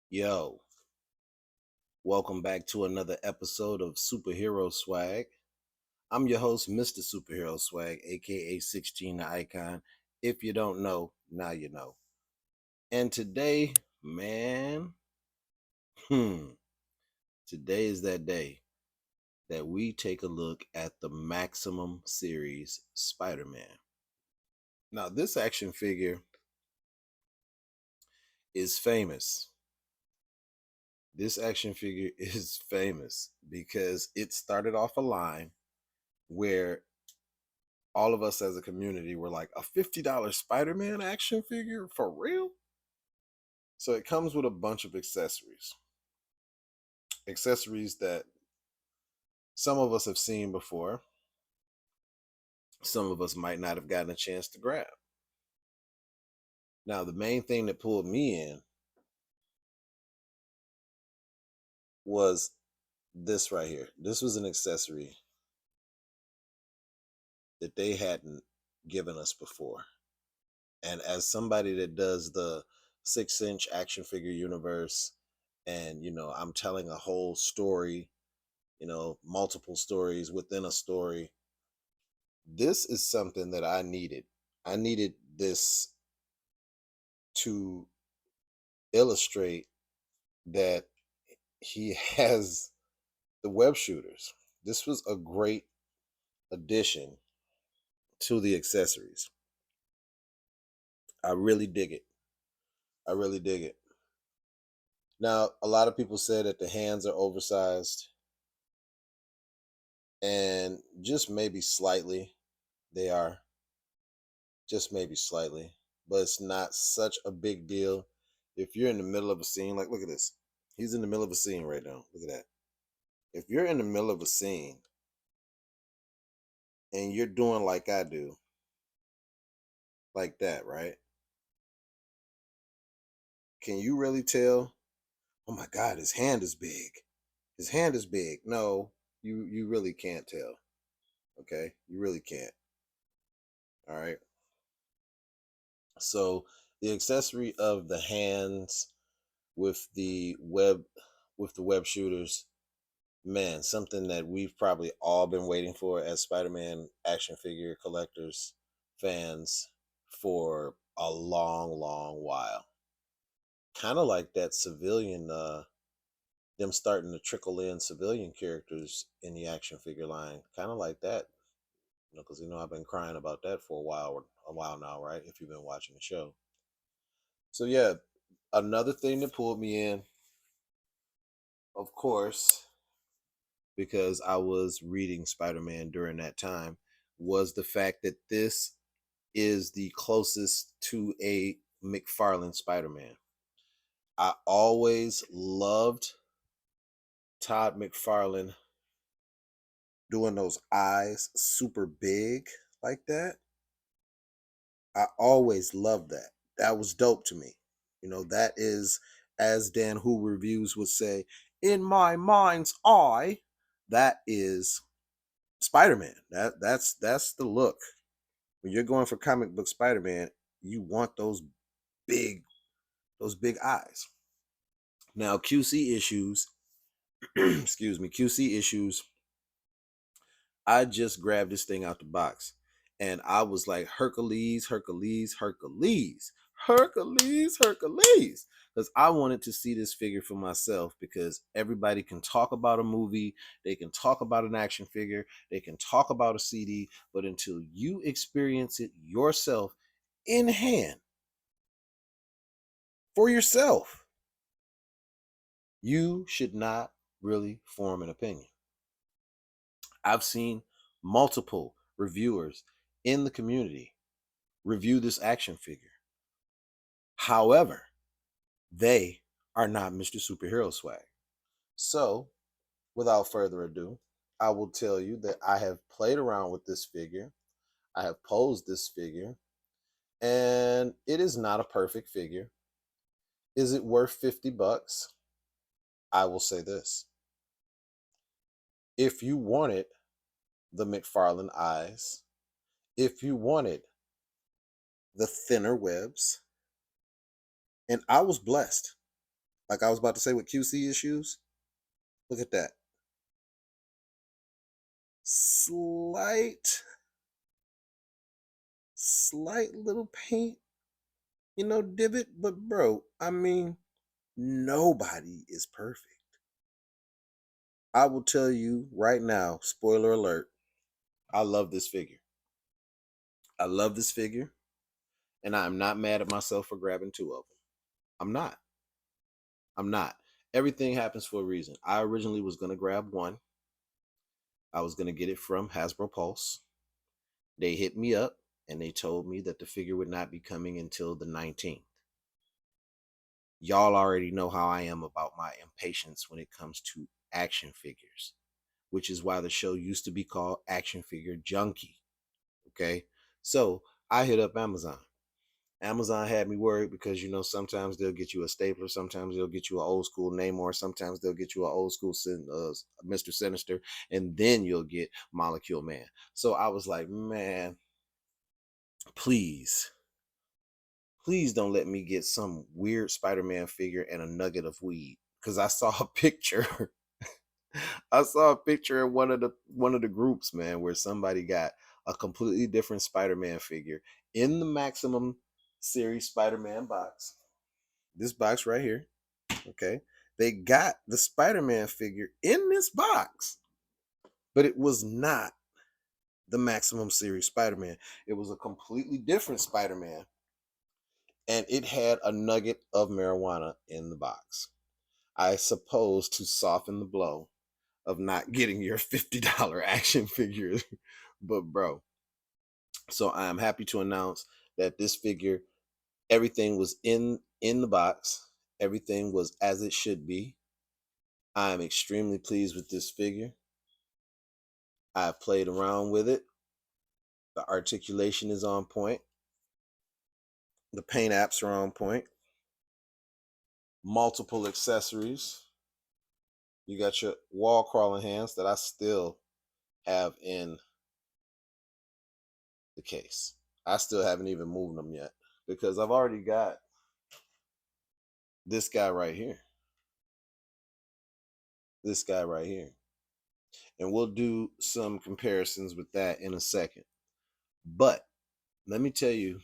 Yo, welcome back to another episode of Superhero Swag. I'm your host, Mr. Superhero Swag, aka 16 the Icon. If you don't know, now you know. And today, man, hmm, today is that day that we take a look at the Maximum series Spider Man. Now, this action figure is famous. This action figure is famous because it started off a line where all of us as a community were like, a $50 Spider-Man action figure for real? So it comes with a bunch of accessories. Accessories that some of us have seen before, some of us might not have gotten a chance to grab. Now, the main thing that pulled me in was this right here. This was an accessory that they hadn't given us before. And as somebody that does the 6-inch action figure universe, and I'm telling a whole story, multiple stories within a story. This is something that I needed. I needed this to illustrate that he has the web shooters. This was a great addition to the accessories. I really dig it. I really dig it. Now, a lot of people say that the hands are oversized, and just maybe slightly they are. Just maybe slightly, but it's not such a big deal. If you're in the middle of a scene, like look at this, he's in the middle of a scene right now. Look at that. If you're in the middle of a scene and you're doing like I do, like that, right? Can you really tell? Oh my God, his hand is big. His hand is big. No, you really can't tell. Okay, you really can't. All right. So the accessory of the hands with the web shooters, man, something that we've probably all been waiting for as Spider-Man action figure collectors, fans, for a long, long while. Kind of like that civilian, them starting to trickle in civilian characters in the action figure line. Kind of like that, because I've been crying about that for a while now, right? If you've been watching the show. So yeah, another thing that pulled me in, of course, because I was reading Spider Man during that time, was the fact that this is the closest to a McFarlane Spider Man. I always loved Todd McFarlane doing those eyes super big like that. I always loved that. That was dope to me. That is, as Dan Who Reviews would say, in my mind's eye, that is Spider-Man. That's the look. When you're going for comic book Spider-Man, you want big those big eyes. Now QC issues, excuse me, QC issues. I just grabbed this thing out the box and I was like, Hercules, Hercules, Hercules, Hercules, Hercules. Because I wanted to see this figure for myself, because everybody can talk about a movie, they can talk about an action figure, they can talk about a CD, but until you experience it yourself in hand for yourself, you should not really form an opinion. I've seen multiple reviewers in the community review this action figure. However, they are not Mr. Superhero Swag. So, without further ado, I will tell you that I have played around with this figure. I have posed this figure, and it is not a perfect figure. Is it worth 50 bucks? I will say this. If you wanted the McFarlane eyes, if you wanted the thinner webs, and I was blessed. Like I was about to say with QC issues. Look at that. Slight little paint, divot. But bro, I mean, nobody is perfect. I will tell you right now, spoiler alert, I love this figure. I love this figure, and I'm not mad at myself for grabbing two of them. I'm not. I'm not. Everything happens for a reason. I originally was going to grab one. I was going to get it from Hasbro Pulse. They hit me up and they told me that the figure would not be coming until the 19th. Y'all already know how I am about my impatience when it comes to action figures, which is why the show used to be called Action Figure Junkie. Okay. So I hit up Amazon. Amazon had me worried because sometimes they'll get you a stapler, sometimes they'll get you an old school Namor, sometimes they'll get you an old school Mr. Sinister, and then you'll get Molecule Man. So I was like, man, please, please don't let me get some weird Spider-Man figure and a nugget of weed. Because I saw a picture. I saw a picture in one of the groups, man, where somebody got a completely different Spider-Man figure in the Maximum series Spider-Man box. This box right here. Okay. They got the Spider-Man figure in this box, but it was not the Maximum series Spider-Man. It was a completely different Spider-Man, and it had a nugget of marijuana in the box. I suppose to soften the blow of not getting your $50 action figure. But bro, so I am happy to announce that this figure, everything was in the box. Everything was as it should be. I am extremely pleased with this figure. I've played around with it. The articulation is on point. The paint apps are on point. Multiple accessories. You got your wall crawling hands that I still have in the case. I still haven't even moved them yet because I've already got this guy right here. This guy right here. And we'll do some comparisons with that in a second. But let me tell you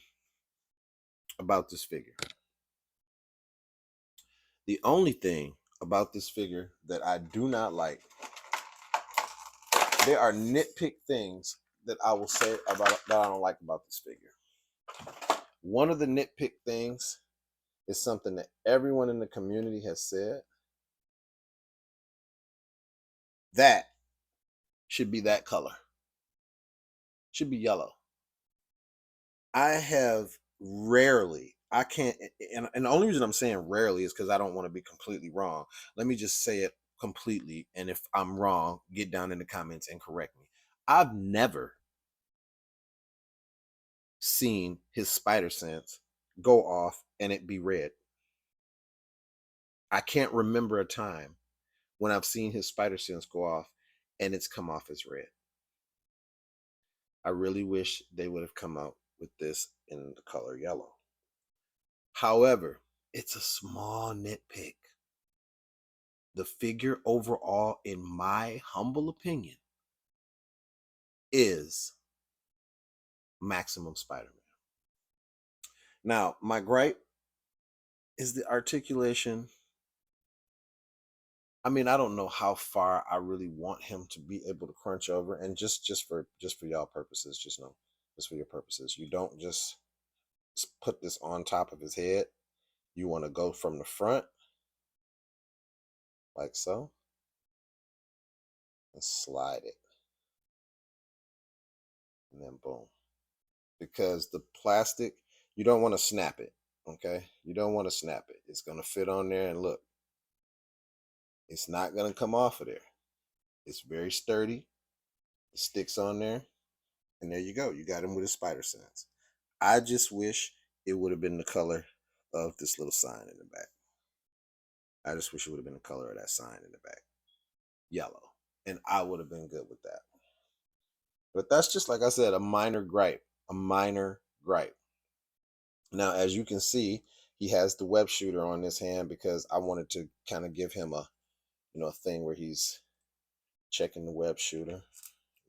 about this figure. The only thing about this figure that I do not like, there are nitpick things that I will say about that I don't like about this figure. One of the nitpick things is something that everyone in the community has said. That should be that color. Should be yellow. I have rarely, I can't, and the only reason I'm saying rarely is because I don't want to be completely wrong. Let me just say it completely. And if I'm wrong, get down in the comments and correct me. I've never seen his spider sense go off and it be red. I can't remember a time when I've seen his spider sense go off and it's come off as red. I really wish they would have come out with this in the color yellow. However, it's a small nitpick. The figure overall, in my humble opinion, is Maximum Spider-Man. Now, my gripe is the articulation. I mean, I don't know how far I really want him to be able to crunch over, and just for y'all purposes, just know, just for your purposes, you don't just put this on top of his head. You want to go from the front, like so, and slide it, and then boom. Because the plastic, you don't want to snap it. Okay, you don't want to snap it. It's gonna fit on there, and look, it's not gonna come off of there. It's very sturdy. It sticks on there, and there you go. You got him with his spider sense. I just wish it would have been the color of this little sign in the back. I just wish it would have been the color of that sign in the back, yellow, and I would have been good with that. But that's just, like I said, a minor gripe. A minor gripe. Now, as you can see, he has the web shooter on this hand because I wanted to kind of give him a, a thing where he's checking the web shooter.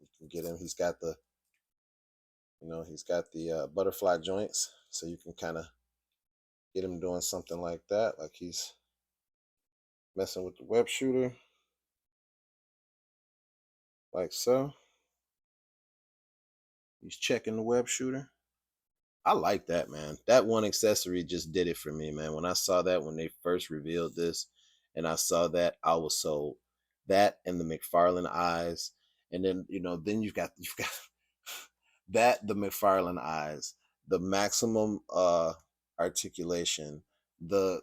You can get him. He's got the butterfly joints, so you can kind of get him doing something like that, like he's messing with the web shooter, like so. He's checking the web shooter. I like that, man. That one accessory just did it for me, man. When I saw that, when they first revealed this, and I saw that, I was sold. That and the McFarlane eyes, and then then you've got that, the McFarlane eyes, the maximum articulation, the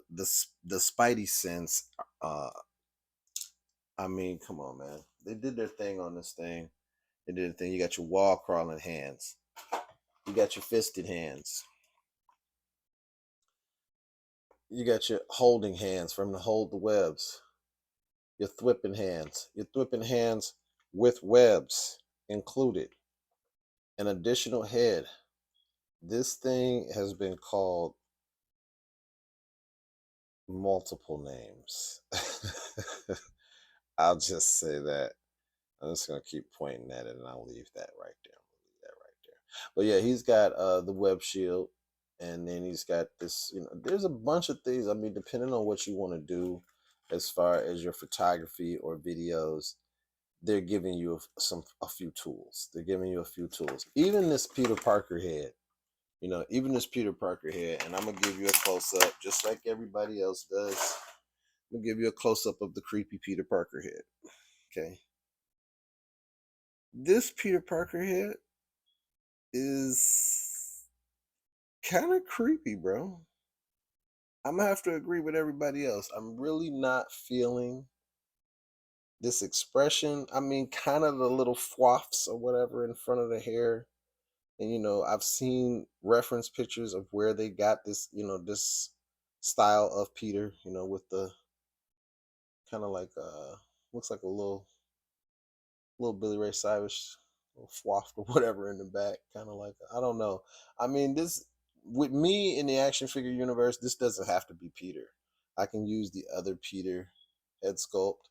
Spidey sense. Uh, I mean, come on, man. They did their thing on this thing. They did a thing. You got your wall crawling hands. You got your fisted hands. You got your holding hands from the hold the webs. Your thwipping hands. Your thwipping hands with webs included. An additional head. This thing has been called multiple names. I'll just say that. I'm just gonna keep pointing at it, and I'll leave that right there. Leave that right there. But yeah, he's got the web shield, and then he's got this. There's a bunch of things. I mean, depending on what you want to do, as far as your photography or videos, they're giving you a few tools. They're giving you a few tools. Even this Peter Parker head. Even this Peter Parker head, and I'm gonna give you a close up, just like everybody else does. I'm gonna give you a close up of the creepy Peter Parker head. Okay. This Peter Parker head is kind of creepy, bro. I'm gonna have to agree with everybody else. I'm really not feeling this expression. I mean, kind of the little fwafts or whatever in front of the hair. And I've seen reference pictures of where they got this, this style of Peter, with the kind of like looks like a little Billy Ray Cyrus, little fwaft or whatever in the back, kind of like, I don't know. I mean, this, with me in the action figure universe, this doesn't have to be Peter. I can use the other Peter head sculpt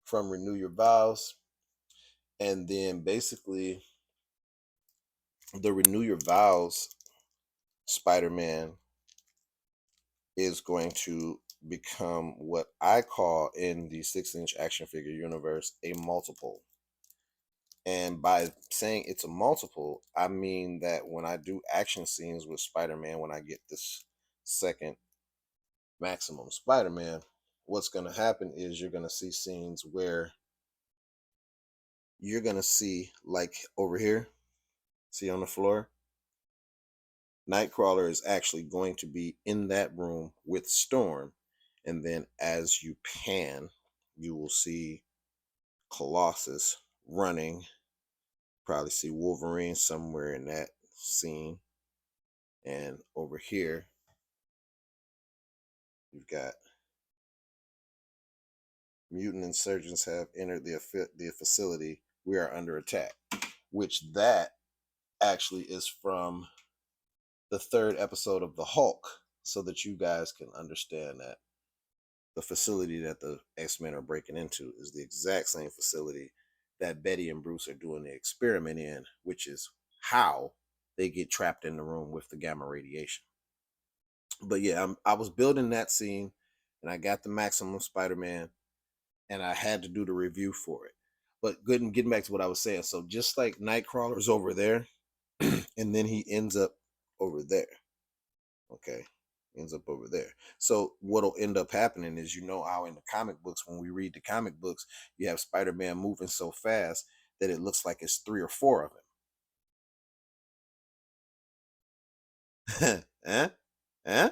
from Renew Your Vows, and then basically the Renew Your Vows Spider-Man is going to become what I call in the 6-inch action figure universe a multiple. And by saying it's a multiple, I mean that when I do action scenes with Spider-Man, when I get this second Maximum Spider-Man, what's going to happen is you're going to see scenes where you're going to see, like over here, see on the floor, Nightcrawler is actually going to be in that room with Storm. And then as you pan, you will see Colossus running. Probably see Wolverine somewhere in that scene. And over here, you've got mutant insurgents have entered the facility. We are under attack. Which that actually is from the 3rd episode of The Hulk, so that you guys can understand that the facility that the X-Men are breaking into is the exact same facility that Betty and Bruce are doing the experiment in, which is how they get trapped in the room with the gamma radiation. But yeah, I was building that scene, and I got the Maximum Spider-Man, and I had to do the review for it. But good, and getting back to what I was saying, so just like Nightcrawler's over there, and then he ends up over there. Okay, ends up over there. So what'll end up happening is, how in the comic books, when we read the comic books, you have Spider-Man moving so fast that it looks like it's 3 or 4 of him. Huh? Huh?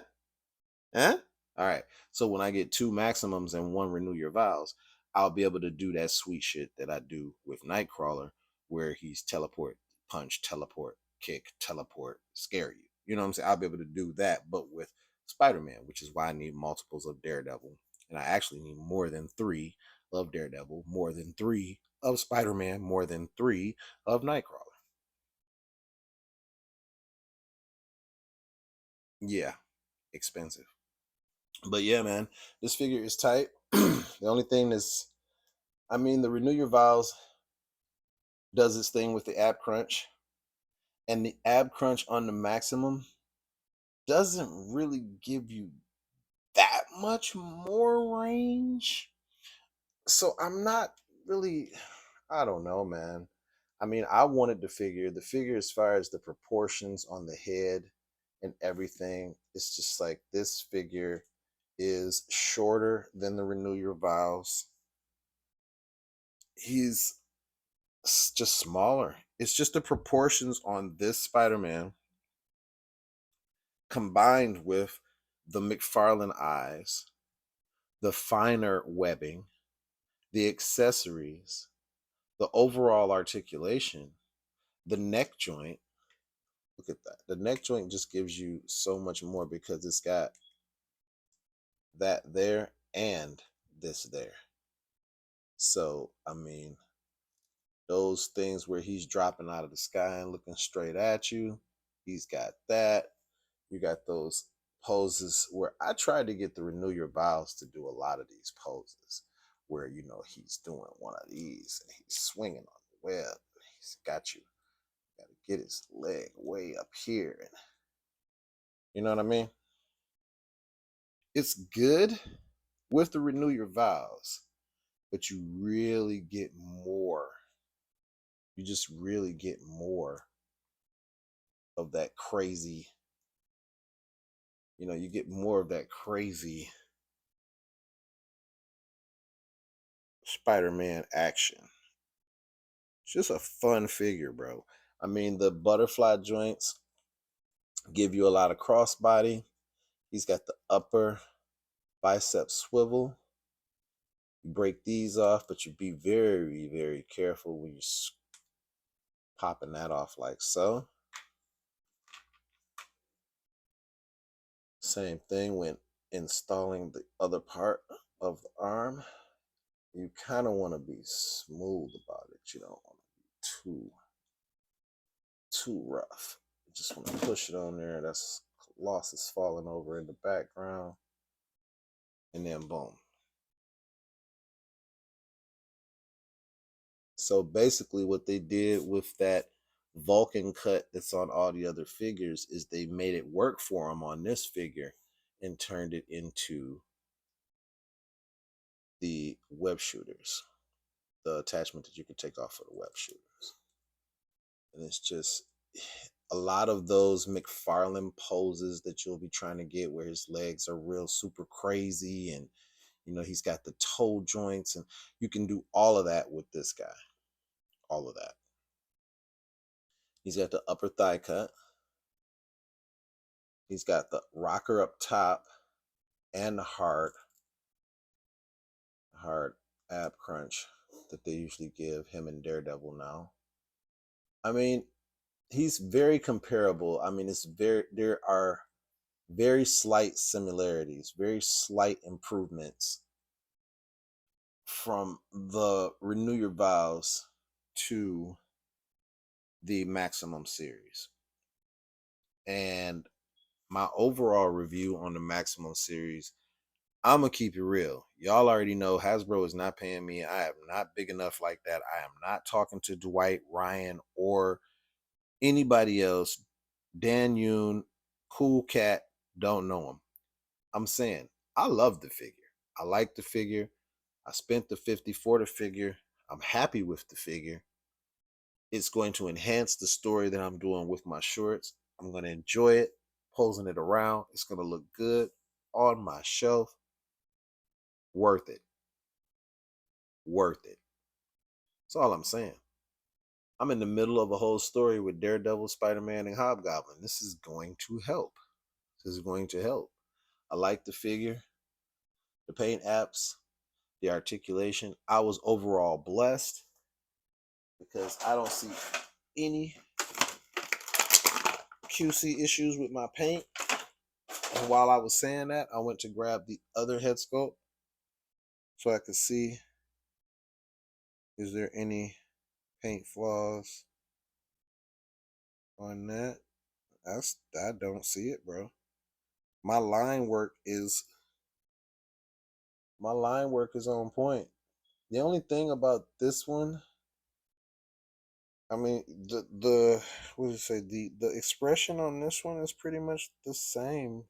Huh? All right. So when I get 2 Maximums and 1 Renew Your Vows, I'll be able to do that sweet shit that I do with Nightcrawler, where he's teleport, punch, teleport, kick, teleport, scare you. You know what I'm saying? I'll be able to do that, but with Spider-Man, which is why I need multiples of Daredevil. And I actually need more than 3 of Daredevil, more than 3 of Spider-Man, more than 3 of Nightcrawler. Yeah, expensive. But yeah, man, this figure is tight. The only thing is, I mean, the Renew Your Vows does its thing with the ab crunch, and the ab crunch on the maximum doesn't really give you that much more range. So I'm not really, I don't know, man. I mean, I wanted the figure as far as the proportions on the head and everything. It's just like this figure is shorter than the Renew Your Vows. He's just smaller. It's just the proportions on this Spider-Man combined with the McFarlane eyes, the finer webbing, the accessories, the overall articulation, the neck joint. Look at that. The neck joint just gives you so much more because it's got that there and this there. So, I mean, those things where he's dropping out of the sky and looking straight at you, he's got that. You got those poses where I tried to get the Renew Your Vows to do a lot of these poses where, he's doing one of these and he's swinging on the web. He's got to get his leg way up here. And you know what I mean? It's good with the Renew Your Vows, but you really get more. You just really get more of that crazy, you get more of that crazy Spider-Man action. It's just a fun figure, bro. I mean, the butterfly joints give you a lot of crossbody. He's got the upper bicep swivel. You break these off, but you be very, very careful when you're popping that off like so. Same thing when installing the other part of the arm. You kind of want to be smooth about it. You don't want to be too rough. You just want to push it on there. That's Colossus falling over in the background. And then boom. So basically what they did with that Vulcan cut that's on all the other figures is they made it work for them on this figure and turned it into the web shooters, the attachment that you can take off for the web shooters. And it's just a lot of those McFarlane poses that you'll be trying to get where his legs are real super crazy and he's got the toe joints, and you can do all of that with this guy. All of that. He's got the upper thigh cut. He's got the rocker up top and the hard ab crunch that they usually give him and Daredevil now. I mean, he's very comparable. I mean, there are very slight similarities, very slight improvements from the Renew Your Vows to the Maximum series. And my overall review on the Maximum series, I'm gonna keep it real. Y'all already know Hasbro is not paying me. I am not big enough like that. I am not talking to Dwight, Ryan, or anybody else. Dan Yoon, cool cat, don't know him. I'm saying I love the figure. I like the figure. I spent the 50 for the figure. I'm happy with the figure. It's going to enhance the story that I'm doing with my shorts. I'm going to enjoy it, posing it around. It's going to look good on my shelf. Worth it. Worth it. That's all I'm saying. I'm in the middle of a whole story with Daredevil, Spider-Man, and Hobgoblin. This is going to help. This is going to help. I like the figure, the paint apps, the articulation. I was overall blessed because I don't see any QC issues with my paint. And while I was saying that, I went to grab the other head sculpt so I could see, is there any paint flaws on that? I don't see it, bro. My line work is My line work is on point. The only thing about this one, I mean, the what do you say? The expression on this one is pretty much the same.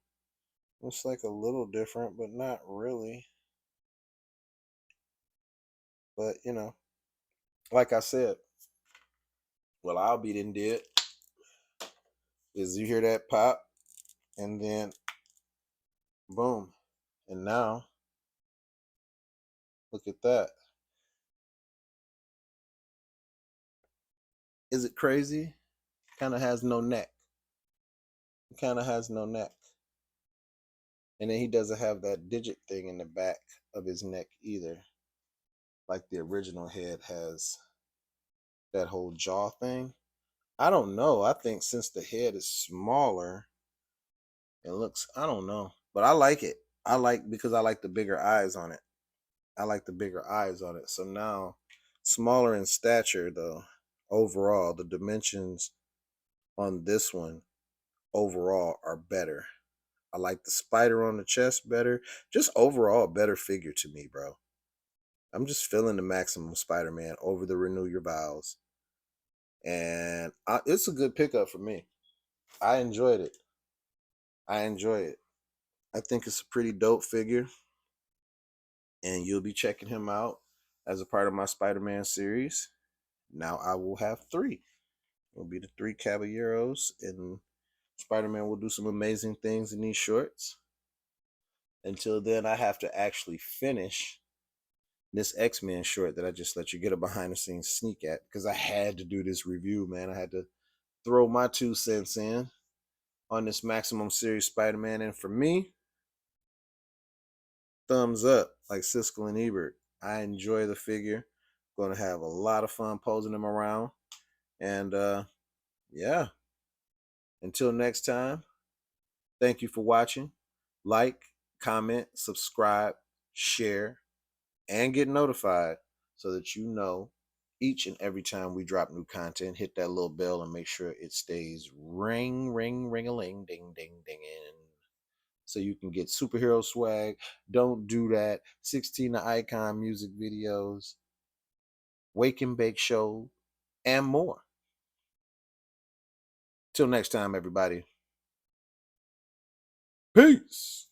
It's like a little different, but not really. But like I said, what I'll be done did is you hear that pop, and then boom, and now look at that. Is it crazy? Kind of has no neck. It kind of has no neck. And then he doesn't have that digit thing in the back of his neck either. Like the original head has that whole jaw thing. I don't know. I think since the head is smaller, it looks, I don't know. But I like it. I like because I like the bigger eyes on it. I like the bigger eyes on it. So now, smaller in stature though, overall, the dimensions on this one overall are better. I like the spider on the chest better. Just overall, a better figure to me, bro. I'm just feeling the Maximum Spider-Man over the Renew Your Vows, and it's a good pickup for me. I enjoyed it. I enjoy it. I think it's a pretty dope figure, and you'll be checking him out as a part of my Spider-Man series. Now I will have three. It'll be the three Caballeros, and Spider-Man will do some amazing things in these shorts. Until then, I have to actually finish this X-Men short that I just let you get a behind the scenes sneak at because I had to do this review, man. I had to throw my 2 cents in on this Maximum Series Spider-Man. And for me, thumbs up, like Siskel and Ebert. I enjoy the figure. Going to have a lot of fun posing him around. And yeah, until next time, thank you for watching. Like, comment, subscribe, share, and get notified so that you know each and every time we drop new content. Hit that little bell and make sure it stays ring, ring, ring a ling, ding, ding, ding, so you can get superhero swag. Don't do that. 16 the Icon music videos, Wake and Bake show, and more. Till next time, everybody. Peace.